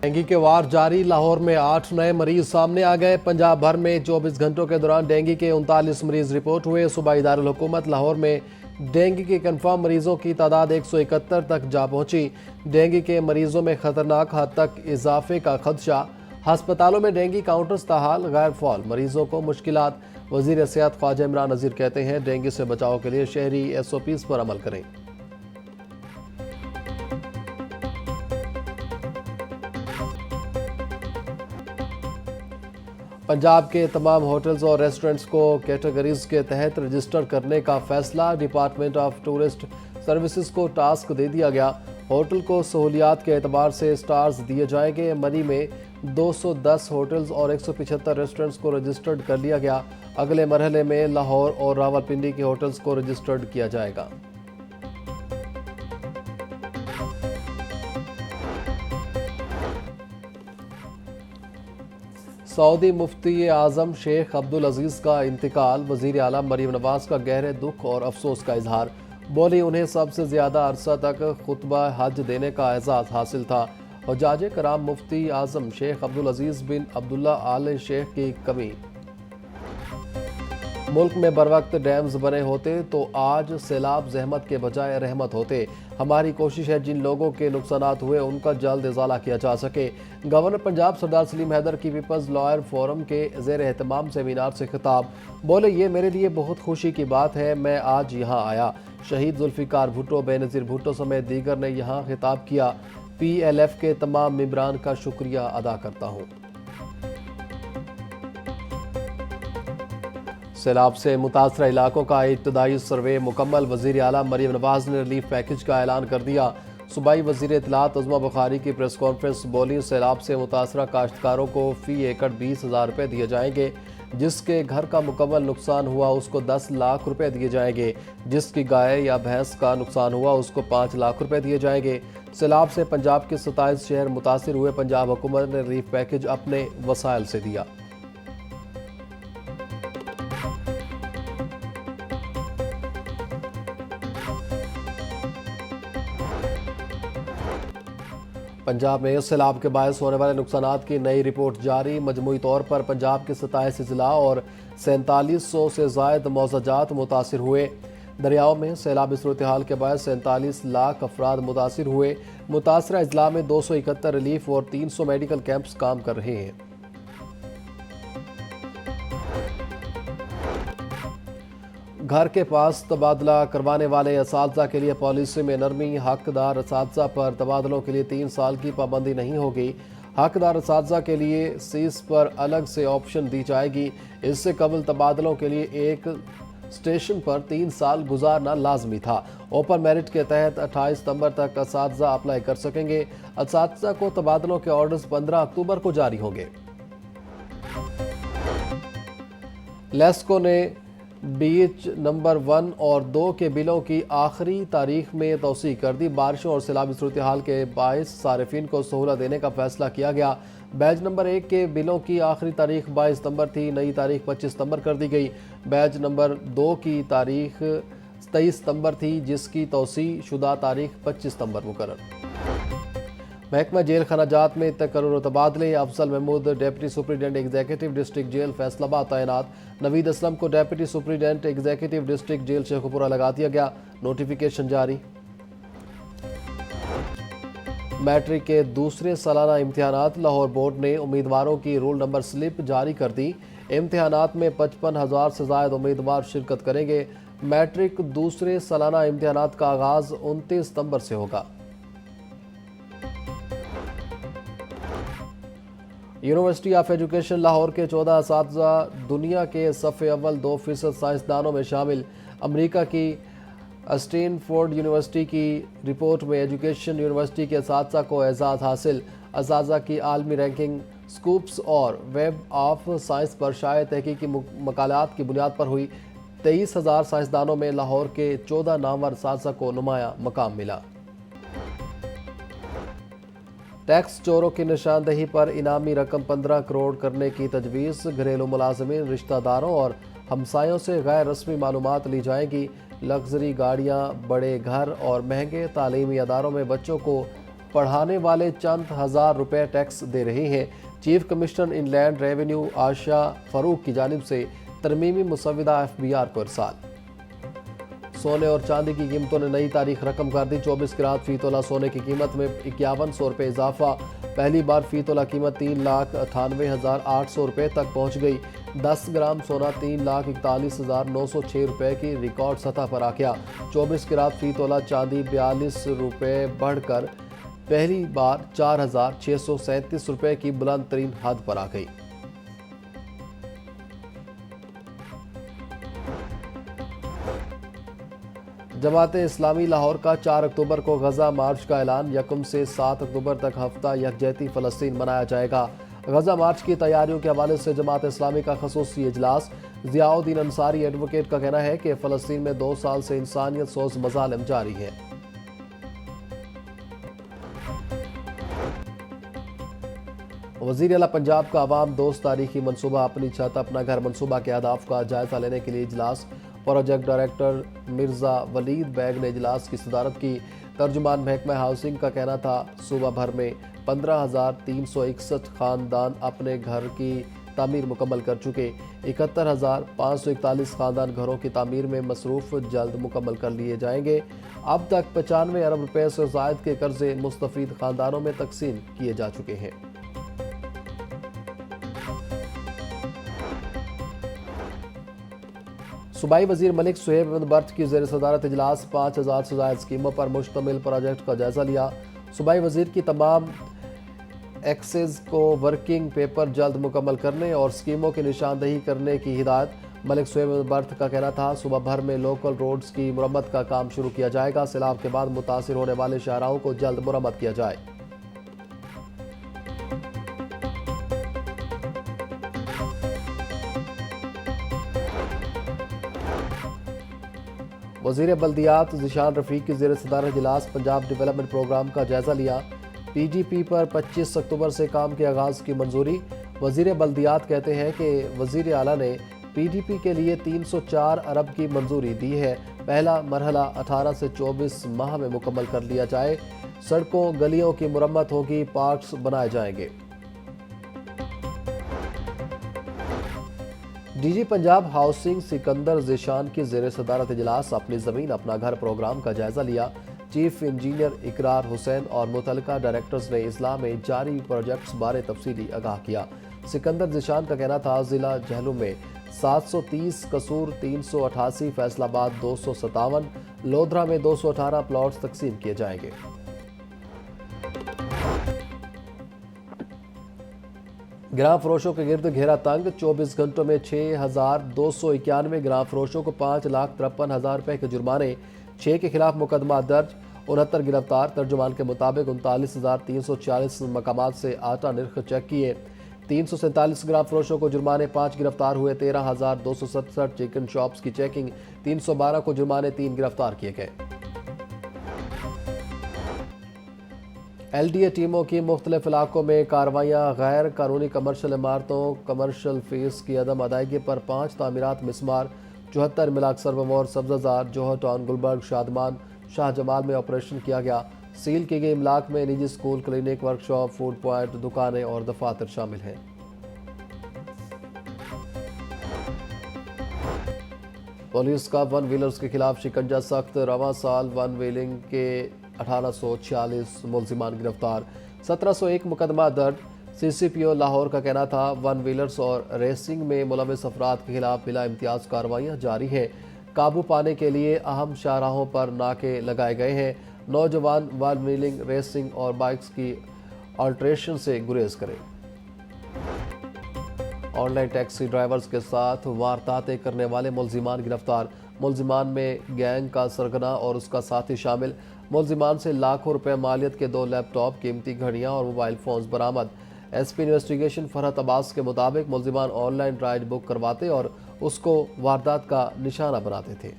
Dengue کے وار جاری، لاہور میں 8 نئے مریض سامنے آ گئے۔ پنجاب بھر میں 24 گھنٹوں کے دوران ڈینگی کے 39 مریض رپورٹ ہوئے۔ صوبائی دارالحکومت لاہور میں ڈینگی کے کنفرم مریضوں کی تعداد 171 تک جا پہنچی۔ ڈینگی کے مریضوں میں خطرناک حد تک اضافے کا خدشہ۔ ہسپتالوں میں ڈینگی کاؤنٹرز تاحال غیر فعال، مریضوں کو مشکلات۔ وزیر صحت خواجہ عمران نذیر کہتے ہیں ڈینگی سے بچاؤ کے لیے شہری SOPs پر عمل کریں۔ پنجاب کے تمام ہوٹلز اور ریسٹورنٹس کو کیٹیگریز کے تحت رجسٹر کرنے کا فیصلہ۔ ڈپارٹمنٹ آف ٹورسٹ سروسز کو ٹاسک دے دیا گیا۔ ہوٹل کو سہولیات کے اعتبار سے سٹارز دیے جائیں گے۔ مری میں 210 ہوٹلز اور 175 ریسٹورنٹس کو رجسٹرڈ کر لیا گیا۔ اگلے مرحلے میں لاہور اور راولپنڈی کے ہوٹلز کو رجسٹرڈ کیا جائے گا۔ سعودی مفتی اعظم شیخ عبدالعزیز کا انتقال، وزیر اعلیٰ مریم نواز کا گہرے دکھ اور افسوس کا اظہار۔ بولی انہیں سب سے زیادہ عرصہ تک خطبہ حج دینے کا اعزاز حاصل تھا۔ حجاج کرام مفتی اعظم شیخ عبدالعزیز بن عبداللہ آل شیخ کی کمی۔ ملک میں بروقت ڈیمز بنے ہوتے تو آج سیلاب زحمت کے بجائے رحمت ہوتے۔ ہماری کوشش ہے جن لوگوں کے نقصانات ہوئے ان کا جلد ازالہ کیا جا سکے۔ گورنر پنجاب سردار سلیم حیدر کی پیپلز لائر فورم کے زیر اہتمام سیمینار سے خطاب۔ بولے یہ میرے لیے بہت خوشی کی بات ہے، میں آج یہاں آیا۔ شہید ذوالفقار بھٹو، بے نظیر بھٹو سمیت دیگر نے یہاں خطاب کیا۔ PLF کے تمام ممبران کا شکریہ ادا کرتا ہوں۔ سیلاب سے متاثرہ علاقوں کا ابتدائی سروے مکمل، وزیر اعلیٰ مریم نواز نے ریلیف پیکج کا اعلان کر دیا۔ صوبائی وزیر اطلاعات عظمیٰ بخاری کی پریس کانفرنس، بولی سیلاب سے متاثرہ کاشتکاروں کو فی ایکڑ 20,000 روپے دیے جائیں گے۔ جس کے گھر کا مکمل نقصان ہوا اس کو 10 لاکھ روپے دیے جائیں گے۔ جس کی گائے یا بھینس کا نقصان ہوا اس کو 5 لاکھ روپے دیے جائیں گے۔ سیلاب سے پنجاب کے 27 شہر متاثر ہوئے، پنجاب حکومت نے ریلیف پیکج اپنے وسائل سے دیا۔ پنجاب میں سیلاب کے باعث ہونے والے نقصانات کی نئی رپورٹ جاری۔ مجموعی طور پر پنجاب کے 27 اضلاع اور 4700 سے زائد موضوعات متاثر ہوئے۔ دریاؤں میں سیلابی صورتحال کے باعث 47 لاکھ افراد متاثر ہوئے۔ متاثرہ اضلاع میں 271 ریلیف اور 300 میڈیکل کیمپس کام کر رہے ہیں۔ گھر کے پاس تبادلہ کروانے والے اساتذہ کے لیے پالیسی میں نرمی، حقدار اساتذہ پر تبادلوں کے لیے 3 سال کی پابندی نہیں ہوگی۔ حقدار اساتذہ کے لیے سیس پر الگ سے آپشن دی جائے گی۔ اس سے قبل تبادلوں کے لیے ایک اسٹیشن پر 3 سال گزارنا لازمی تھا۔ اوپن میرٹ کے تحت 28 ستمبر تک اساتذہ اپلائی کر سکیں گے۔ اساتذہ کو تبادلوں کے آرڈرز 15 اکتوبر کو جاری ہوں گے۔ لیسکو نے BH نمبر 1 اور 2 کے بلوں کی آخری تاریخ میں توسیع کر دی۔ بارشوں اور سیلابی صورتحال کے باعث صارفین کو سہولت دینے کا فیصلہ کیا گیا۔ بیج نمبر 1 کے بلوں کی آخری تاریخ 22 ستمبر تھی، نئی تاریخ 25 ستمبر کر دی گئی۔ بیج نمبر 2 کی تاریخ 23 ستمبر تھی، جس کی توسیع شدہ تاریخ 25 ستمبر مقرر۔ محکمہ جیل خانہ جات میں تقرر و تبادلے، Afzal Mahmood deputy superintendent executive district jail Faisalabad تعینات، نوید اسلم کو deputy superintendent executive district jail Sheikhupura لگا دیا گیا۔ نوٹیفیکیشن جاری۔ میٹرک کے دوسرے سالانہ امتحانات، لاہور بورڈ نے امیدواروں کی رول نمبر سلپ جاری کر دی۔ امتحانات میں 55,000 سے زائد امیدوار شرکت کریں گے۔ میٹرک دوسرے سالانہ امتحانات کا آغاز 29 ستمبر سے ہوگا۔ یونیورسٹی آف ایجوکیشن لاہور کے 14 اساتذہ دنیا کے صف اول 2% سائنسدانوں میں شامل۔ امریکہ کی اسٹین فورڈ یونیورسٹی کی رپورٹ میں ایجوکیشن یونیورسٹی کے اساتذہ کو اعزاز حاصل۔ اساتذہ کی عالمی رینکنگ سکوپس اور ویب آف سائنس پر شائع تحقیقی مقالات کی بنیاد پر ہوئی۔ 23,000 سائنسدانوں میں لاہور کے 14 نامور اساتذہ کو نمایاں مقام ملا۔ ٹیکس چوروں کی نشاندہی پر انعامی رقم 15 کروڑ کرنے کی تجویز۔ گھریلو ملازمین، رشتہ داروں اور ہمسایوں سے غیر رسمی معلومات لی جائیں گی۔ لگژری گاڑیاں، بڑے گھر اور مہنگے تعلیمی اداروں میں بچوں کو پڑھانے والے چند ہزار روپے ٹیکس دے رہے ہیں۔ چیف کمشنر ان لینڈ ریونیو عائشہ فاروق کی جانب سے ترمیمی مسودہ FBR کو ارسال۔ سونے اور چاندی کی قیمتوں نے نئی تاریخ رقم کر دی۔ 24 کیرات فی تولہ سونے کی قیمت میں 5100 روپے اضافہ، پہلی بار فی تولہ قیمت 3,98,800 روپے تک پہنچ گئی۔ 10 گرام سونا 3,41,906 روپے کی ریکارڈ سطح پر آ گیا۔ 24 کیرات فی تولہ چاندی 42 روپے بڑھ کر پہلی بار 4,637 روپے کی بلند ترین حد پر آ گئی۔ جماعت اسلامی لاہور کا 4 اکتوبر کو غزہ مارچ کا اعلان۔ 1 سے 7 اکتوبر تک ہفتہ یکجہتی فلسطین منایا جائے گا۔ غزہ مارچ کی تیاریوں کے حوالے سے جماعت اسلامی کا خصوصی اجلاس۔ ضیاء الدین انصاری ایڈوکیٹ کا کہنا ہے کہ فلسطین میں 2 سال سے انسانیت سوز مظالم جاری ہیں۔ وزیر اعلیٰ پنجاب کا عوام دوست تاریخی منصوبہ اپنی چھت اپنا گھر منصوبہ کے اہداف کا جائزہ لینے کے لیے اجلاس۔ پروجیکٹ ڈائریکٹر مرزا ولید بیگ نے اجلاس کی صدارت کی۔ ترجمان محکمہ ہاؤسنگ کا کہنا تھا صوبہ بھر میں 15,361 خاندان اپنے گھر کی تعمیر مکمل کر چکے۔ 71,541 خاندان گھروں کی تعمیر میں مصروف، جلد مکمل کر لیے جائیں گے۔ اب تک 95 ارب روپے سے زائد کے قرضے مستفید خاندانوں میں تقسیم کیے جا چکے ہیں۔ صوبائی وزیر ملک صہیب احمد بٹ کی زیر صدارت اجلاس۔ 5,000 سے زائد اسکیموں پر مشتمل پروجیکٹ کا جائزہ لیا۔ صوبائی وزیر کی تمام ایکسیز کو ورکنگ پیپر جلد مکمل کرنے اور اسکیموں کی نشاندہی کرنے کی ہدایت۔ ملک صہیب احمد بٹ کا کہنا تھا صوبہ بھر میں لوکل روڈز کی مرمت کا کام شروع کیا جائے گا۔ سیلاب کے بعد متاثر ہونے والے شاہراہوں کو جلد مرمت کیا جائے۔ وزیر بلدیات ذیشان رفیق کی زیر صدارت اجلاس۔ پنجاب ڈیولپمنٹ پروگرام کا جائزہ لیا۔ PDP پر 25 اکتوبر سے کام کے آغاز کی منظوری۔ وزیر بلدیات کہتے ہیں کہ وزیر اعلیٰ نے PDP کے لیے 304 ارب کی منظوری دی ہے۔ پہلا مرحلہ 18 سے 24 ماہ میں مکمل کر لیا جائے۔ سڑکوں گلیوں کی مرمت ہوگی، پارکس بنائے جائیں گے۔ DG پنجاب ہاؤسنگ سکندر ذیشان کی زیر صدارت اجلاس۔ اپنی زمین اپنا گھر پروگرام کا جائزہ لیا۔ چیف انجینئر اقرار حسین اور متعلقہ ڈائریکٹرز نے اضلاع میں جاری پروجیکٹس بارے تفصیلی آگاہ کیا۔ سکندر ذیشان کا کہنا تھا ضلع جہلم میں 730 قصور، 388 فیصل آباد 257، لودھرا میں 218 پلاٹس تقسیم کیے جائیں گے۔ گراں فروشوں کے گرد گھیرا تنگ۔ 24 گھنٹوں میں 6,291 گراں فروشوں کو 5,53,000 روپے کے جرمانے، 6 کے خلاف مقدمہ درج، 69 گرفتار۔ ترجمان کے مطابق 39,340 مقامات سے آٹا نرخ چیک کیے۔ 347 گراں فروشوں کو جرمانے، 5 گرفتار ہوئے۔ 13,267 چکن شاپس کی چیکنگ، 312 کو جرمانے، 3 گرفتار کیے گئے۔ LDA ٹیموں کی مختلف علاقوں میں کارروائیاں۔ غیر قانونی کمرشل عمارتوں کمرشل فیس کی عدم ادائیگی پر 5 تعمیرات مسمار۔ 74 ملاک سربمور، سبزہ زار، جوہر ٹاؤن، گلبرگ، شادمان، شاہ جمال میں آپریشن کیا گیا۔ سیل کی گئی املاک میں نجی school, clinic, workshop, food point, دکانیں اور دفاتر شامل ہیں۔ پولیس کا ون ویلرز کے خلاف شکنجہ سخت۔ رواں سال ون ویلنگ کے 1846 ملزمان گرفتار، 1701 مقدمہ درج۔ CCPO لاہور کا کہنا تھا ون ویلرز اور ریسنگ میں ملوث افراد کے خلاف بلا امتیاز کارروائیاں جاری ہیں۔ قابو پانے کے لیے اہم شاہراہوں پر ناکے لگائے گئے ہیں۔ نوجوان ون ویلنگ، ریسنگ اور بائکس کی آلٹریشن سے گریز کریں۔ آن لائن ٹیکسی ڈرائیورز کے ساتھ وارداتیں کرنے والے ملزمان گرفتار۔ ملزمان میں گینگ کا سرغنہ اور اس کا ساتھی شامل۔ ملزمان سے لاکھوں روپے مالیت کے 2 لیپ ٹاپ، قیمتی گھڑیاں اور موبائل فونز برآمد۔ SP انویسٹیگیشن فرحت عباس کے مطابق ملزمان آن لائن رائڈ بک کرواتے اور اس کو واردات کا نشانہ بناتے تھے۔